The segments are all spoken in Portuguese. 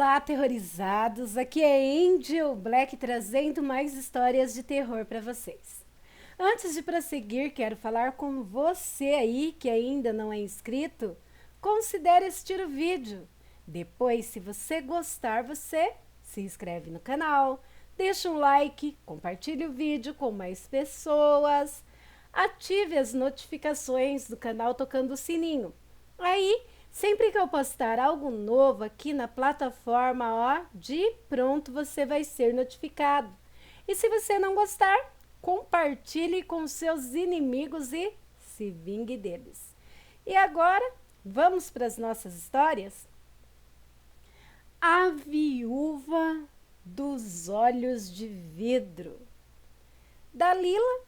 Olá, aterrorizados! Aqui é Angel Black trazendo mais histórias de terror para vocês. Antes de prosseguir, quero falar com você aí que ainda não é inscrito. Considere assistir o vídeo. Depois, se você gostar, você se inscreve no canal, deixa um like, compartilhe o vídeo com mais pessoas, ative as notificações do canal tocando o sininho. Aí, sempre que eu postar algo novo aqui na plataforma, ó, de pronto você vai ser notificado. E se você não gostar, compartilhe com seus inimigos e se vingue deles. E agora, vamos para as nossas histórias? A Viúva dos Olhos de Vidro. Dalila,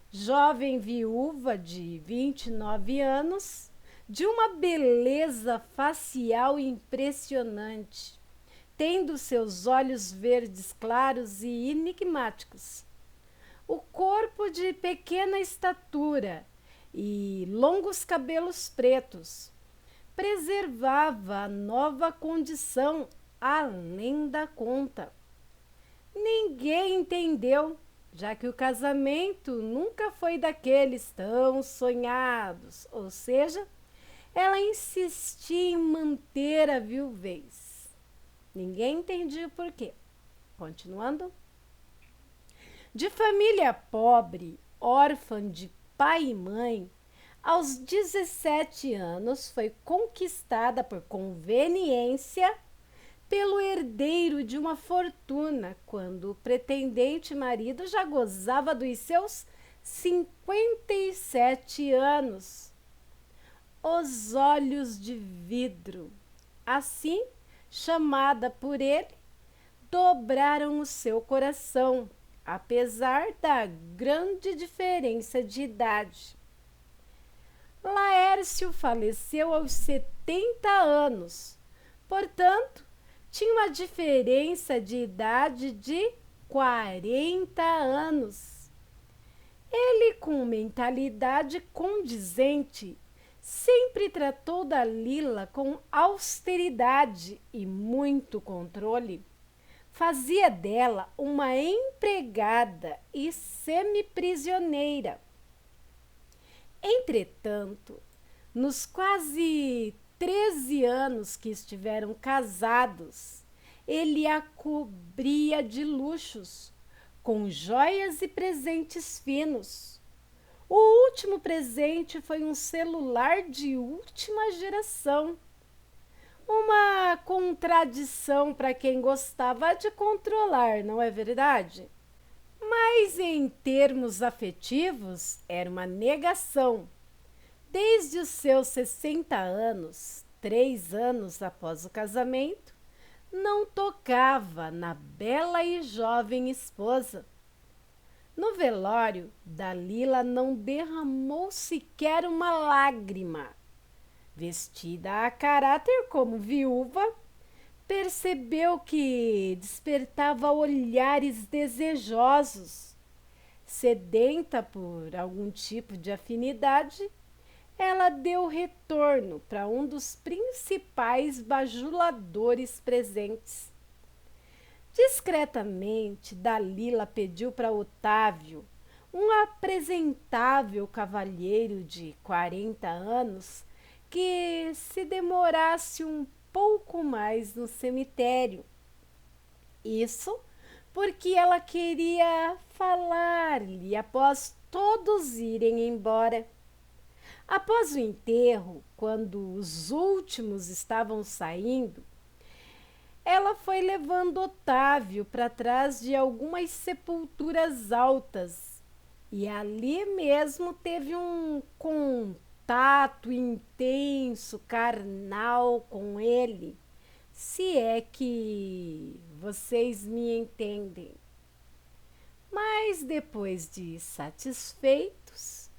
jovem viúva de 29 anos, de uma beleza facial impressionante, tendo seus olhos verdes claros e enigmáticos, o corpo de pequena estatura e longos cabelos pretos, preservava a nova condição além da conta. Ninguém entendeu, já que o casamento nunca foi daqueles tão sonhados, ou seja, ela insistia em manter a viuvez. Ninguém entendia o porquê. Continuando. De família pobre, órfã de pai e mãe, aos 17 anos foi conquistada por conveniência pelo herdeiro de uma fortuna, quando o pretendente marido já gozava dos seus 57 anos. Os olhos de vidro, assim chamada por ele, dobraram o seu coração, apesar da grande diferença de idade. Laércio faleceu aos 70 anos, portanto, tinha uma diferença de idade de 40 anos. Ele, com mentalidade condizente, sempre tratou Dalila com austeridade e muito controle. Fazia dela uma empregada e semi-prisioneira. Entretanto, nos quase 13 anos que estiveram casados, ele a cobria de luxos, com joias e presentes finos. O último presente foi um celular de última geração. Uma contradição para quem gostava de controlar, não é verdade? Mas em termos afetivos, era uma negação. Desde os seus 60 anos, 3 anos após o casamento, não tocava na bela e jovem esposa. No velório, Dalila não derramou sequer uma lágrima. Vestida a caráter como viúva, percebeu que despertava olhares desejosos. Sedenta por algum tipo de afinidade, ela deu retorno para um dos principais bajuladores presentes. Discretamente, Dalila pediu para Otávio, um apresentável cavalheiro de 40 anos, que se demorasse um pouco mais no cemitério. Isso porque ela queria falar-lhe após todos irem embora. Após o enterro, quando os últimos estavam saindo, ela foi levando Otávio para trás de algumas sepulturas altas e ali mesmo teve um contato intenso, carnal com ele, se é que vocês me entendem. Mas depois de satisfeitos,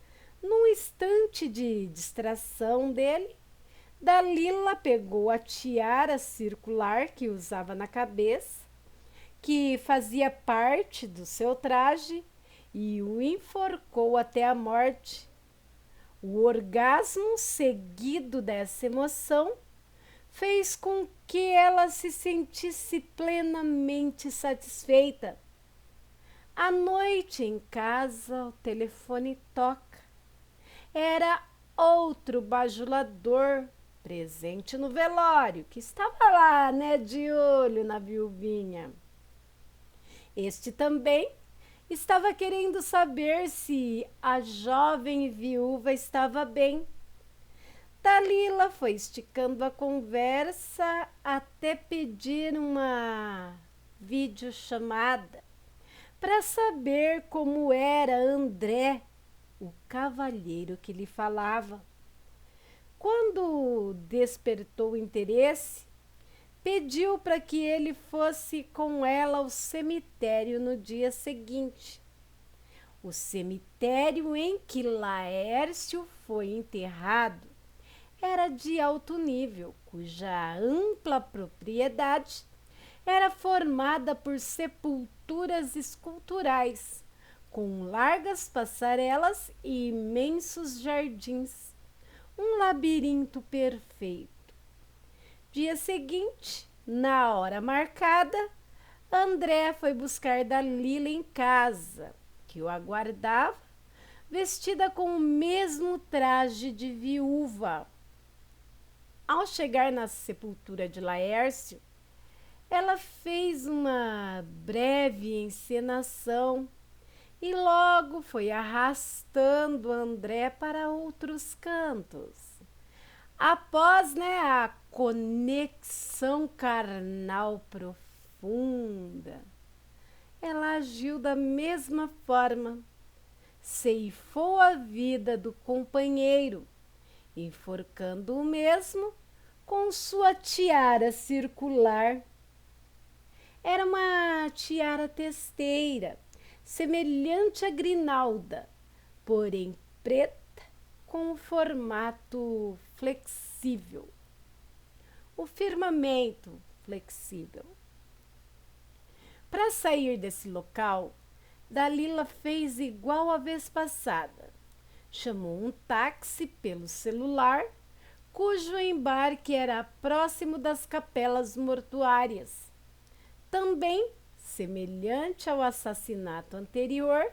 num instante de distração dele, Dalila pegou a tiara circular que usava na cabeça, que fazia parte do seu traje, e o enforcou até a morte. O orgasmo seguido dessa emoção fez com que ela se sentisse plenamente satisfeita. À noite em casa, o telefone toca. Era outro bajulador presente no velório, que estava lá, de olho na viuvinha. Este também estava querendo saber se a jovem viúva estava bem. Dalila foi esticando a conversa até pedir uma videochamada para saber como era André, o cavalheiro que lhe falava. Quando despertou interesse, pediu para que ele fosse com ela ao cemitério no dia seguinte. O cemitério em que Laércio foi enterrado era de alto nível, cuja ampla propriedade era formada por sepulturas esculturais, com largas passarelas e imensos jardins. Um labirinto perfeito. Dia seguinte, na hora marcada, André foi buscar Dalila em casa, que o aguardava, vestida com o mesmo traje de viúva. Ao chegar na sepultura de Laércio, ela fez uma breve encenação e logo foi arrastando André para outros cantos. Após a conexão carnal profunda, ela agiu da mesma forma, ceifou a vida do companheiro, enforcando o mesmo com sua tiara circular. Era uma tiara testeira, semelhante à grinalda, porém preta, com o formato flexível. O firmamento flexível. Para sair desse local, Dalila fez igual a vez passada. Chamou um táxi pelo celular, cujo embarque era próximo das capelas mortuárias. Também, semelhante ao assassinato anterior,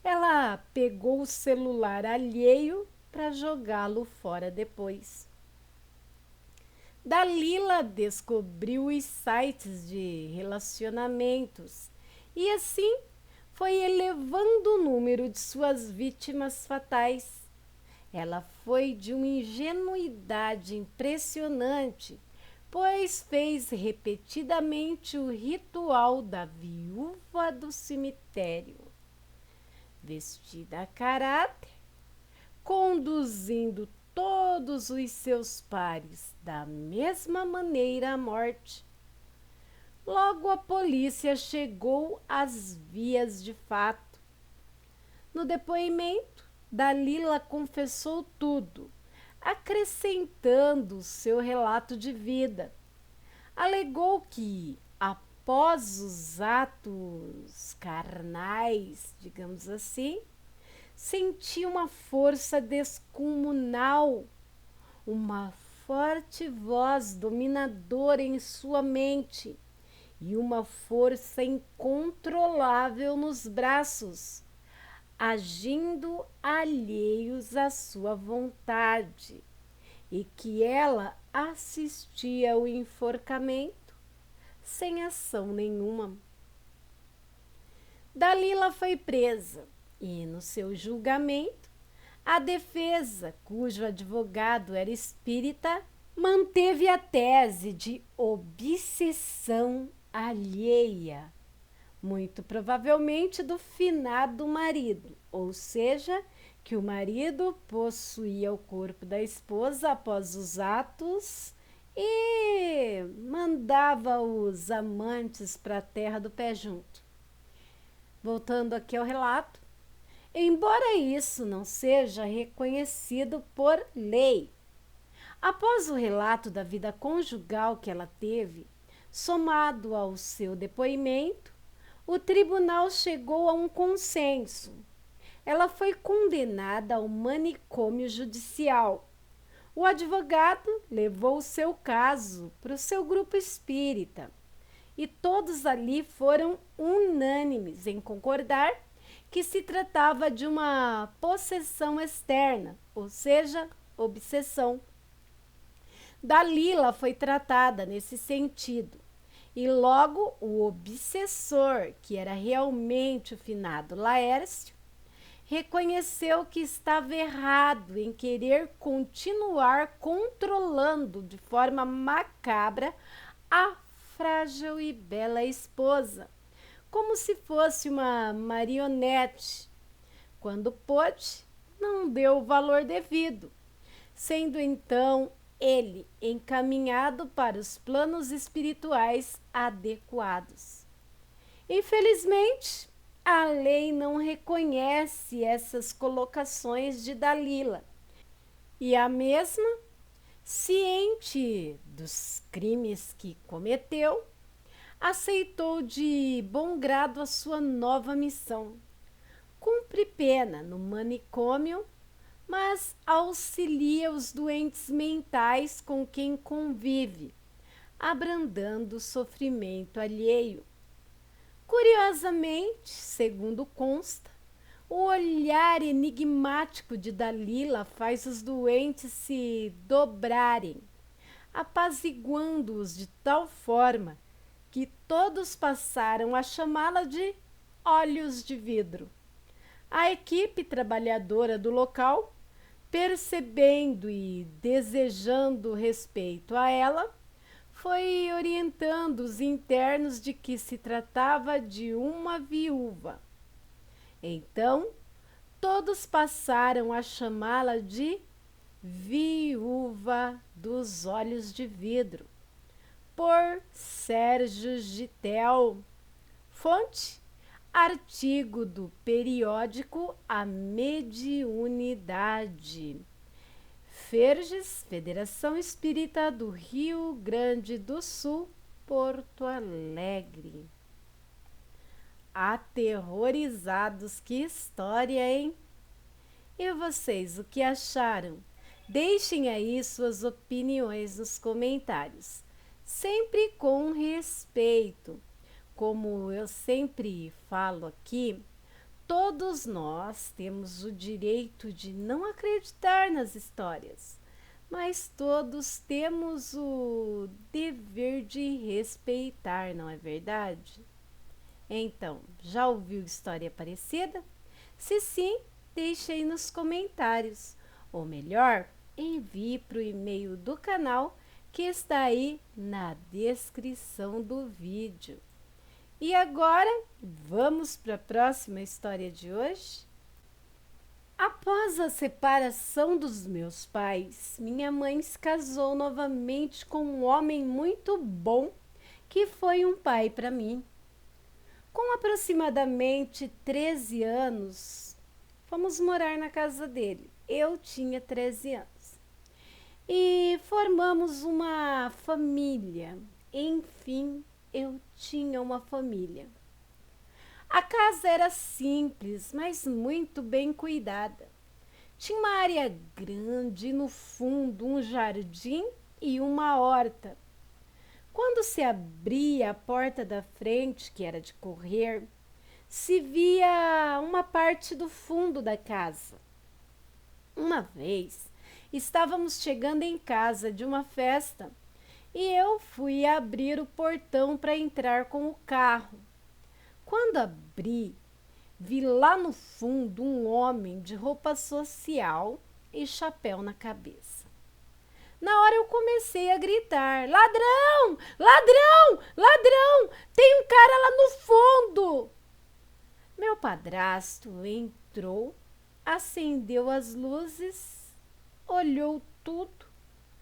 ela pegou o celular alheio para jogá-lo fora depois. Dalila descobriu os sites de relacionamentos e assim foi elevando o número de suas vítimas fatais. Ela foi de uma ingenuidade impressionante, pois fez repetidamente o ritual da viúva do cemitério, vestida a caráter, conduzindo todos os seus pares da mesma maneira à morte. Logo a polícia chegou às vias de fato. No depoimento, Dalila confessou tudo, acrescentando seu relato de vida. Alegou que, após os atos carnais, digamos assim, sentia uma força descomunal, uma forte voz dominadora em sua mente e uma força incontrolável nos braços, agindo alheios à sua vontade, e que ela assistia ao enforcamento sem ação nenhuma. Dalila foi presa e, no seu julgamento, a defesa, cujo advogado era espírita, manteve a tese de obsessão alheia, muito provavelmente do finado marido, ou seja, que o marido possuía o corpo da esposa após os atos e mandava os amantes para a terra do pé junto. Voltando aqui ao relato, embora isso não seja reconhecido por lei, após o relato da vida conjugal que ela teve, somado ao seu depoimento, o tribunal chegou a um consenso. Ela foi condenada ao manicômio judicial, O advogado levou o seu caso para o seu grupo espírita e todos ali foram unânimes em concordar que se tratava de uma possessão externa, ou seja, obsessão. Dalila foi tratada nesse sentido e logo o obsessor, que era realmente o finado Laércio, reconheceu que estava errado em querer continuar controlando de forma macabra a frágil e bela esposa, como se fosse uma marionete. Quando pôde, não deu o valor devido, sendo então ele encaminhado para os planos espirituais adequados. Infelizmente, a lei não reconhece essas colocações de Dalila e a mesma, ciente dos crimes que cometeu, aceitou de bom grado a sua nova missão. Cumpre pena no manicômio, mas auxilia os doentes mentais com quem convive, abrandando o sofrimento alheio. Curiosamente, segundo consta, o olhar enigmático de Dalila faz os doentes se dobrarem, apaziguando-os de tal forma que todos passaram a chamá-la de olhos de vidro. A equipe trabalhadora do local, percebendo e desejando respeito a ela, foi orientando os internos de que se tratava de uma viúva. Então, todos passaram a chamá-la de Viúva dos Olhos de Vidro, por Sérgio Gitel. Fonte: artigo do periódico A Mediunidade. Ferges, Federação Espírita do Rio Grande do Sul, Porto Alegre. Aterrorizados, que história, hein? E vocês, o que acharam? Deixem aí suas opiniões nos comentários, sempre com respeito. Como eu sempre falo aqui, todos nós temos o direito de não acreditar nas histórias, mas todos temos o dever de respeitar, não é verdade? Então, já ouviu história parecida? Se sim, deixe aí nos comentários. Ou melhor, envie para o e-mail do canal que está aí na descrição do vídeo. E agora, vamos para a próxima história de hoje? Após a separação dos meus pais, minha mãe se casou novamente com um homem muito bom que foi um pai para mim. Com aproximadamente 13 anos, fomos morar na casa dele. Eu tinha 13 anos. E formamos uma família. Enfim, eu tinha uma família. A casa era simples, mas muito bem cuidada. Tinha uma área grande e no fundo um jardim e uma horta. Quando se abria a porta da frente, que era de correr, se via uma parte do fundo da casa. Uma vez, estávamos chegando em casa de uma festa e eu fui abrir o portão para entrar com o carro. Quando abri, vi lá no fundo um homem de roupa social e chapéu na cabeça. Na hora eu comecei a gritar: ladrão, ladrão, ladrão, tem um cara lá no fundo. Meu padrasto entrou, acendeu as luzes, olhou tudo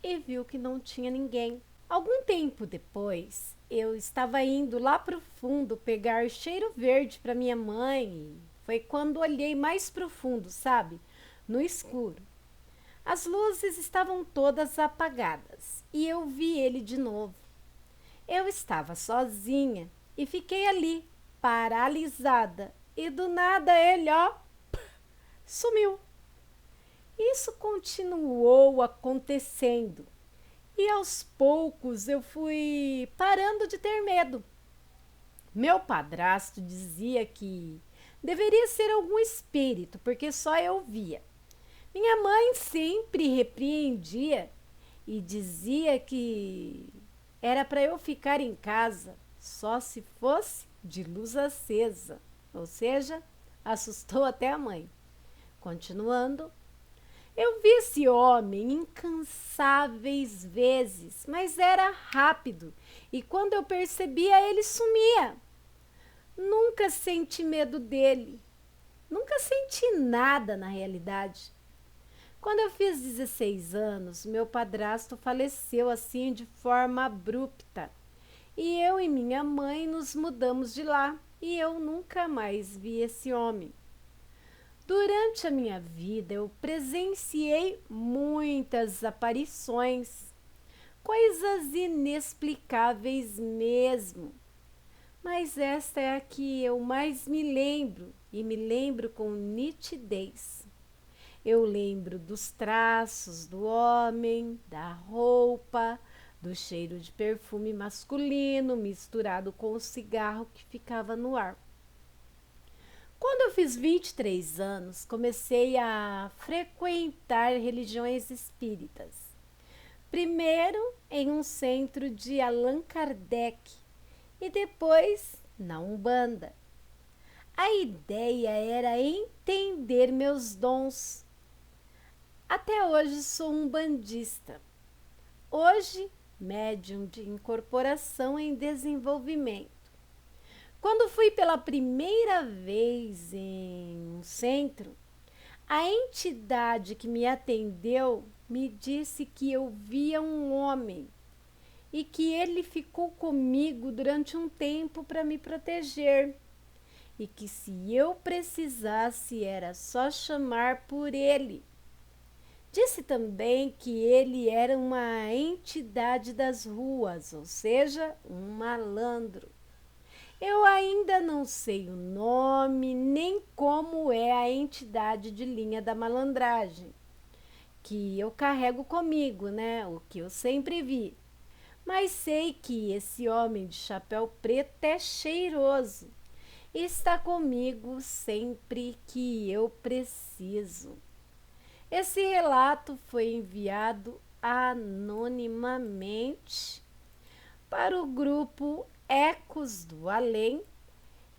e viu que não tinha ninguém. Algum tempo depois, eu estava indo lá para o fundo pegar cheiro verde para minha mãe. Foi quando olhei mais profundo, sabe? No escuro. As luzes estavam todas apagadas e eu vi ele de novo. Eu estava sozinha e fiquei ali, paralisada. E do nada ele, sumiu. Isso continuou acontecendo e aos poucos eu fui parando de ter medo. Meu padrasto dizia que deveria ser algum espírito, porque só eu via. Minha mãe sempre repreendia e dizia que era para eu ficar em casa só se fosse de luz acesa, ou seja, assustou até a mãe. Continuando, eu vi esse homem incansáveis vezes, mas era rápido e quando eu percebia ele sumia. Nunca senti medo dele, nunca senti nada na realidade. Quando eu fiz 16 anos, meu padrasto faleceu assim de forma abrupta. E eu e minha mãe nos mudamos de lá e eu nunca mais vi esse homem. Durante a minha vida, eu presenciei muitas aparições, coisas inexplicáveis mesmo. Mas esta é a que eu mais me lembro e me lembro com nitidez. Eu lembro dos traços do homem, da roupa, do cheiro de perfume masculino misturado com o cigarro que ficava no ar. Quando eu fiz 23 anos, comecei a frequentar religiões espíritas. Primeiro em um centro de Allan Kardec e depois na Umbanda. A ideia era entender meus dons. Até hoje sou um bandista. Hoje, médium de incorporação em desenvolvimento. Quando fui pela primeira vez em um centro, a entidade que me atendeu me disse que eu via um homem e que ele ficou comigo durante um tempo para me proteger e que se eu precisasse era só chamar por ele. Disse também que ele era uma entidade das ruas, ou seja, um malandro. Eu ainda não sei o nome nem como é a entidade de linha da malandragem, que eu carrego comigo, né? O que eu sempre vi. Mas sei que esse homem de chapéu preto é cheiroso e está comigo sempre que eu preciso. Esse relato foi enviado anonimamente para o grupo Ecos do Além,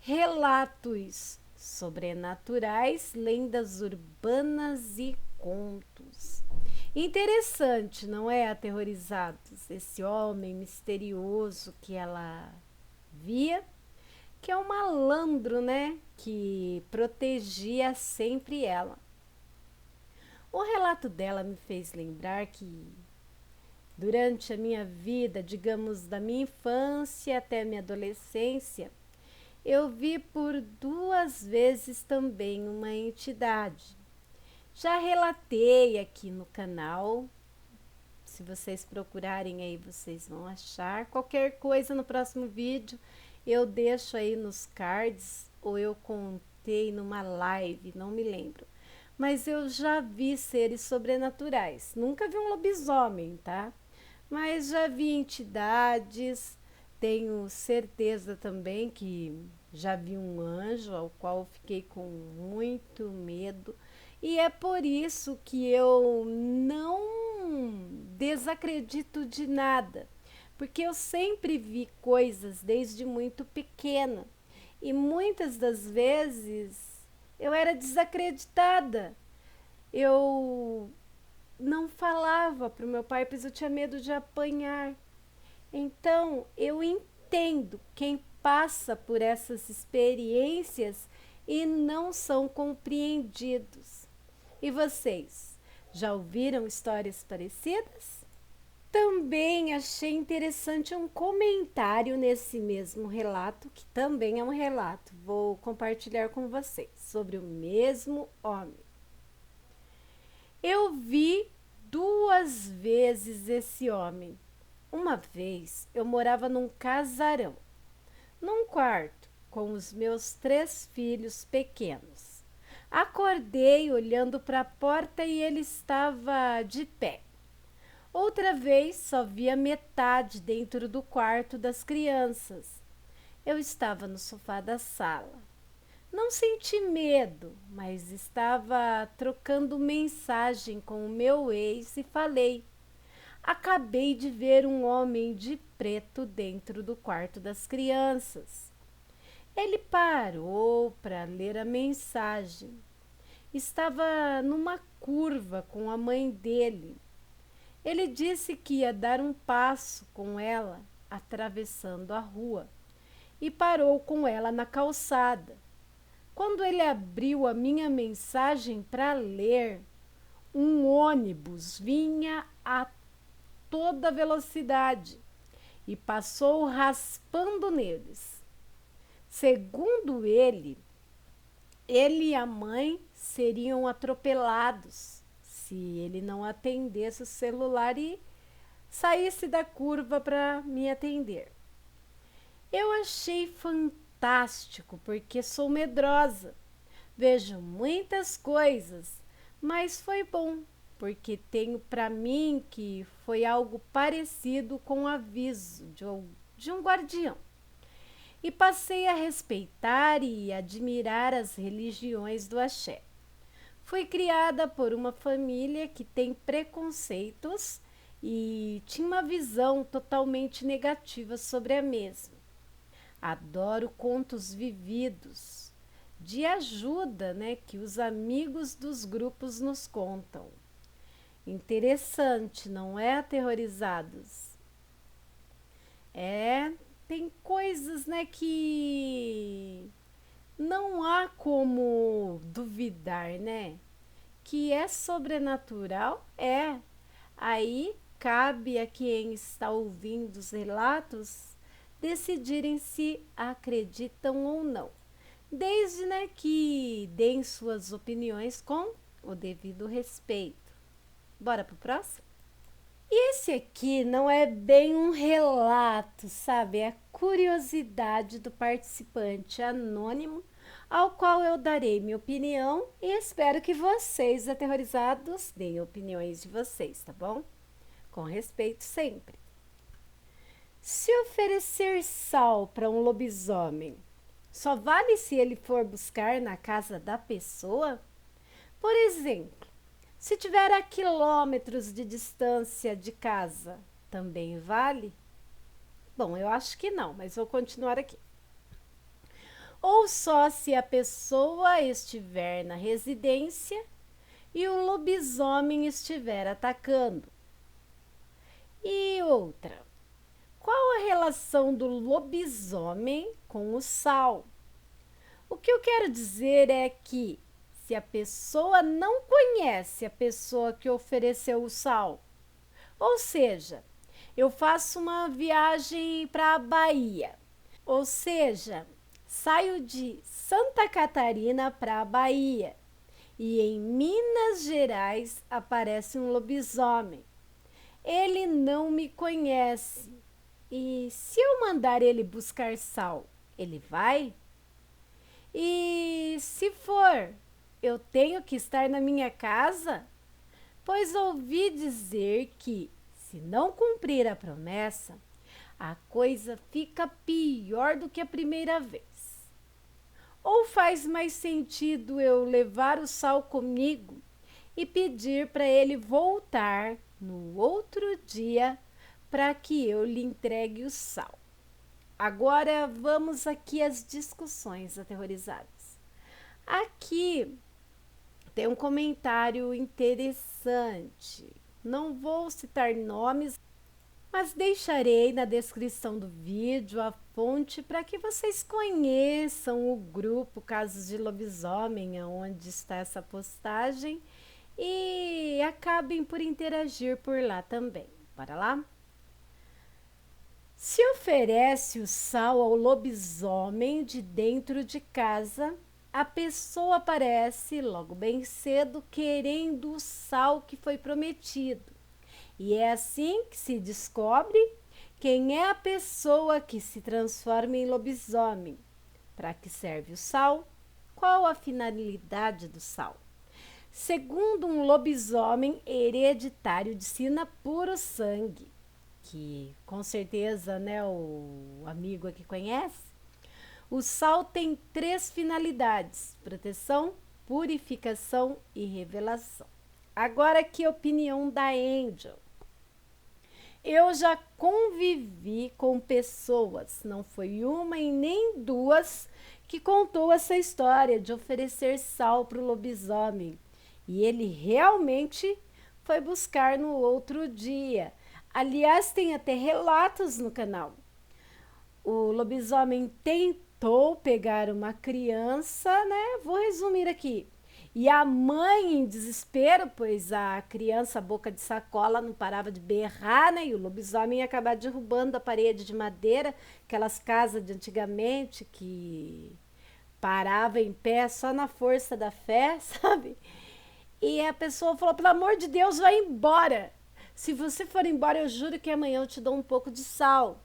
Relatos Sobrenaturais, Lendas Urbanas e Contos. Interessante, não é, aterrorizados? Esse homem misterioso que ela via, que é um malandro, né? Que protegia sempre ela. O relato dela me fez lembrar que durante a minha vida, digamos da minha infância até minha adolescência, eu vi por 2 vezes também uma entidade. Já relatei aqui no canal, se vocês procurarem aí vocês vão achar. Qualquer coisa no próximo vídeo eu deixo aí nos cards ou eu contei numa live, não me lembro. Mas eu já vi seres sobrenaturais. Nunca vi um lobisomem, tá? Mas já vi entidades, tenho certeza também que já vi um anjo ao qual fiquei com muito medo. E é por isso que eu não desacredito de nada, porque eu sempre vi coisas desde muito pequena e muitas das vezes eu era desacreditada. Eu não falava para o meu pai, pois eu tinha medo de apanhar. Então, eu entendo quem passa por essas experiências e não são compreendidos. E vocês, já ouviram histórias parecidas? Também achei interessante um comentário nesse mesmo relato, que também é um relato. Vou compartilhar com vocês sobre o mesmo homem. Eu vi 2 vezes esse homem. Uma vez eu morava num casarão, num quarto, com os meus 3 filhos pequenos. Acordei olhando para a porta e ele estava de pé. Outra vez só via metade dentro do quarto das crianças. Eu estava no sofá da sala. Não senti medo, mas estava trocando mensagem com o meu ex e falei: acabei de ver um homem de preto dentro do quarto das crianças. Ele parou para ler a mensagem. Estava numa curva com a mãe dele. Ele disse que ia dar um passo com ela atravessando a rua e parou com ela na calçada. Quando ele abriu a minha mensagem para ler, um ônibus vinha a toda velocidade e passou raspando neles. Segundo ele e a mãe seriam atropelados se ele não atendesse o celular e saísse da curva para me atender. Eu achei fantástico porque sou medrosa. Vejo muitas coisas, mas foi bom porque tenho para mim que foi algo parecido com o aviso de um guardião. E passei a respeitar e admirar as religiões do axé. Fui criada por uma família que tem preconceitos e tinha uma visão totalmente negativa sobre a mesma. Adoro contos vividos, de ajuda, que os amigos dos grupos nos contam. Interessante, não é, aterrorizados? Tem coisas, que não há como duvidar, que é sobrenatural, é. Aí cabe a quem está ouvindo os relatos decidirem se acreditam ou não, desde que deem suas opiniões com o devido respeito. Bora pro próximo? E esse aqui não é bem um relato, sabe? É a curiosidade do participante anônimo, ao qual eu darei minha opinião e espero que vocês, aterrorizados, deem opiniões de vocês, tá bom? Com respeito sempre. Se oferecer sal para um lobisomem, só vale se ele for buscar na casa da pessoa? Por exemplo, se tiver a quilômetros de distância de casa, também vale? Bom, eu acho que não, mas vou continuar aqui. Ou só se a pessoa estiver na residência e o lobisomem estiver atacando. E outra, qual a relação do lobisomem com o sal? O que eu quero dizer é que se a pessoa não conhece a pessoa que ofereceu o sal, ou seja, eu faço uma viagem para a Bahia, ou seja, saio de Santa Catarina para a Bahia e em Minas Gerais aparece um lobisomem. Ele não me conhece e se eu mandar ele buscar sal, ele vai? E se for, eu tenho que estar na minha casa? Pois ouvi dizer que, se não cumprir a promessa, a coisa fica pior do que a primeira vez. Ou faz mais sentido eu levar o sal comigo e pedir para ele voltar no outro dia para que eu lhe entregue o sal? Agora vamos aqui às discussões aterrorizadas. Aqui tem um comentário interessante. Não vou citar nomes, mas deixarei na descrição do vídeo a fonte para que vocês conheçam o grupo Casos de Lobisomem, onde está essa postagem, e acabem por interagir por lá também. Bora lá? Se oferece o sal ao lobisomem de dentro de casa, a pessoa aparece logo bem cedo querendo o sal que foi prometido. E é assim que se descobre quem é a pessoa que se transforma em lobisomem. Para que serve o sal? qual a finalidade do sal? Segundo um lobisomem hereditário de sina puro sangue, que com certeza, né, o amigo aqui conhece, o sal tem 3 finalidades: proteção, purificação e revelação. Agora, que opinião da Angel? Eu já convivi com pessoas, não foi uma e nem duas, que contou essa história de oferecer sal para o lobisomem. E ele realmente foi buscar no outro dia. Aliás, tem até relatos no canal. O lobisomem tentou pegar uma criança, né? Vou resumir aqui. E a mãe, em desespero, pois a criança, boca de sacola, não parava de berrar, né? E o lobisomem ia acabar derrubando a parede de madeira, aquelas casas de antigamente que parava em pé só na força da fé, sabe? E a pessoa falou: pelo amor de Deus, vai embora. Se você for embora, eu juro que amanhã eu te dou um pouco de sal.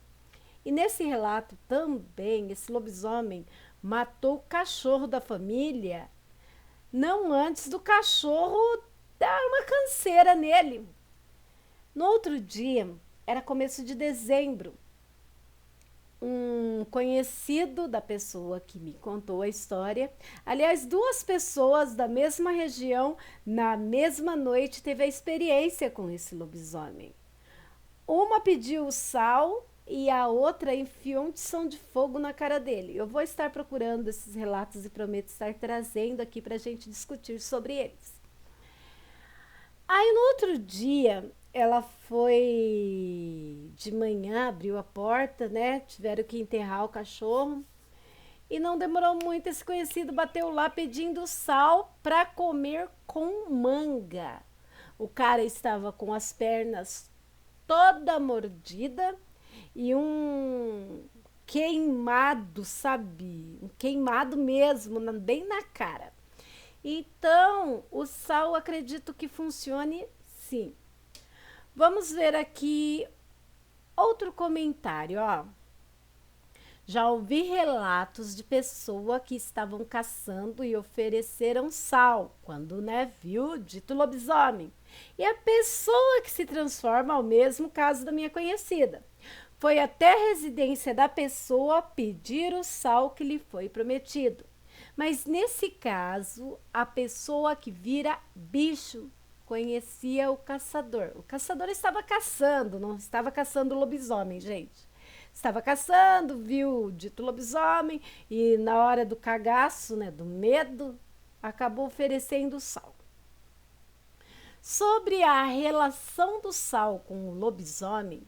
E nesse relato também, esse lobisomem matou o cachorro da família, não antes do cachorro dar uma canseira nele. No outro dia, era começo de dezembro, um conhecido da pessoa que me contou a história, aliás, 2 pessoas da mesma região, na mesma noite, teve a experiência com esse lobisomem. Uma pediu sal e a outra enfiou um tição de fogo na cara dele. Eu vou estar procurando esses relatos e prometo estar trazendo aqui para a gente discutir sobre eles. Aí no outro dia, ela foi de manhã, abriu a porta, né? Tiveram que enterrar o cachorro. E não demorou muito, esse conhecido bateu lá pedindo sal para comer com manga. O cara estava com as pernas toda mordida e um queimado, sabe? Um queimado mesmo, bem na cara. Então, o sal acredito que funcione sim. Vamos ver aqui outro comentário, ó. Já ouvi relatos de pessoas que estavam caçando e ofereceram sal quando, né, viu o dito lobisomem. E a pessoa que se transforma, ao mesmo caso da minha conhecida, foi até a residência da pessoa pedir o sal que lhe foi prometido. Mas nesse caso, a pessoa que vira bicho conhecia o caçador. O caçador estava caçando, não estava caçando lobisomem, gente. Estava caçando, viu o dito lobisomem e na hora do cagaço, né, do medo, acabou oferecendo sal. Sobre a relação do sal com o lobisomem,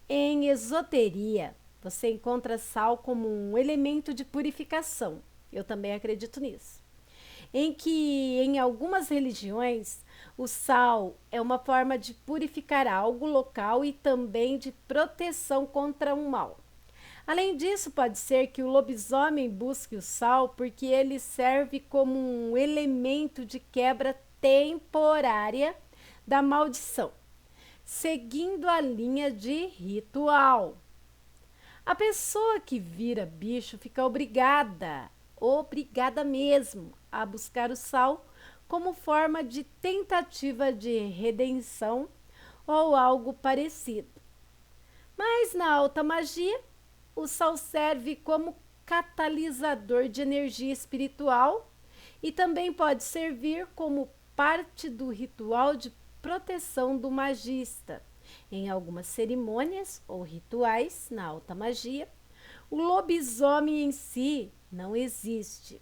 em esoteria, você encontra sal como um elemento de purificação. Eu também acredito nisso. Em que, em algumas religiões, o sal é uma forma de purificar algo local e também de proteção contra um mal. Além disso, pode ser que o lobisomem busque o sal porque ele serve como um elemento de quebra temporária da maldição, seguindo a linha de ritual. A pessoa que vira bicho fica obrigada mesmo, a buscar o sal como forma de tentativa de redenção ou algo parecido. Mas na alta magia, o sal serve como catalisador de energia espiritual e também pode servir como parte do ritual de proteção do magista. Em algumas cerimônias ou rituais na alta magia, o lobisomem em si não existe,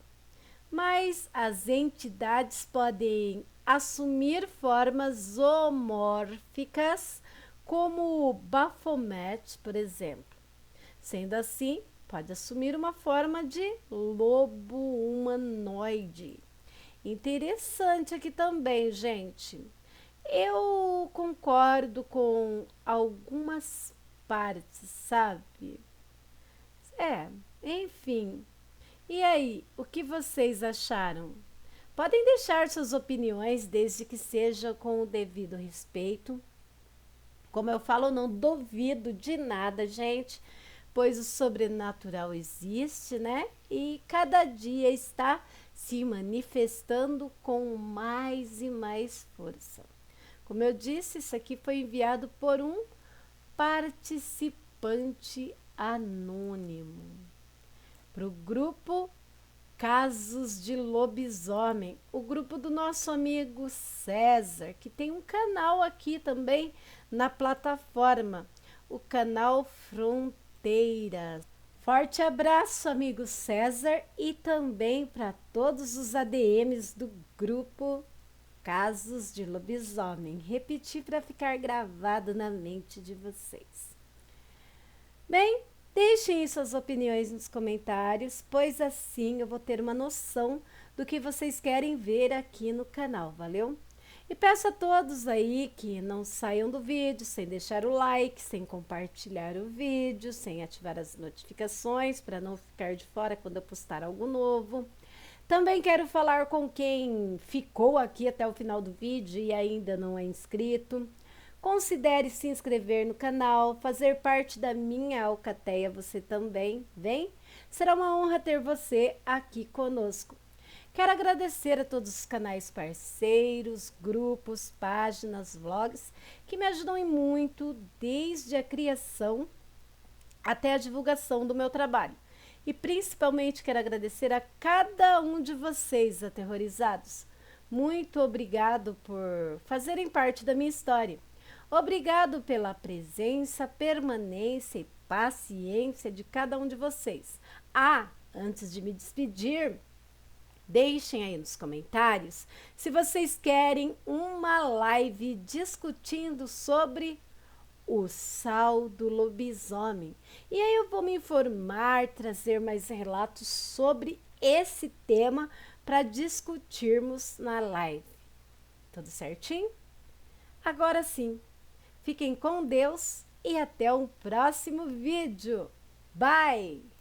mas as entidades podem assumir formas zoomórficas, como o Baphomet, por exemplo. Sendo assim, pode assumir uma forma de lobo humanoide. Interessante aqui também, gente. Eu concordo com algumas partes, sabe? Enfim. E aí, o que vocês acharam? Podem deixar suas opiniões, desde que seja com o devido respeito. Como eu falo, eu não duvido de nada, gente. pois o sobrenatural existe, né? E cada dia está se manifestando com mais e mais força. Como eu disse, isso aqui foi enviado por um participante anônimo para o grupo Casos de Lobisomem, o grupo do nosso amigo César, que tem um canal aqui também na plataforma, o canal Fronteiras. Forte abraço, amigo César, e também para todos os ADMs do grupo Casos de Lobisomem. Repetir para ficar gravado na mente de vocês. Bem, deixem suas opiniões nos comentários, pois assim eu vou ter uma noção do que vocês querem ver aqui no canal, valeu? E peço a todos aí que não saiam do vídeo sem deixar o like, sem compartilhar o vídeo, sem ativar as notificações para não ficar de fora quando eu postar algo novo. Também quero falar com quem ficou aqui até o final do vídeo e ainda não é inscrito. Considere se inscrever no canal, fazer parte da minha alcateia você também, vem? Será uma honra ter você aqui conosco. Quero agradecer a todos os canais parceiros, grupos, páginas, vlogs, que me ajudam em muito, desde a criação até a divulgação do meu trabalho. E principalmente quero agradecer a cada um de vocês aterrorizados. Muito obrigado por fazerem parte da minha história. Obrigado pela presença, permanência e paciência de cada um de vocês. Antes de me despedir, deixem aí nos comentários se vocês querem uma live discutindo sobre o sal do lobisomem. E aí eu vou me informar, trazer mais relatos sobre esse tema para discutirmos na live. Tudo certinho? Agora sim, fiquem com Deus e até o próximo vídeo. Bye!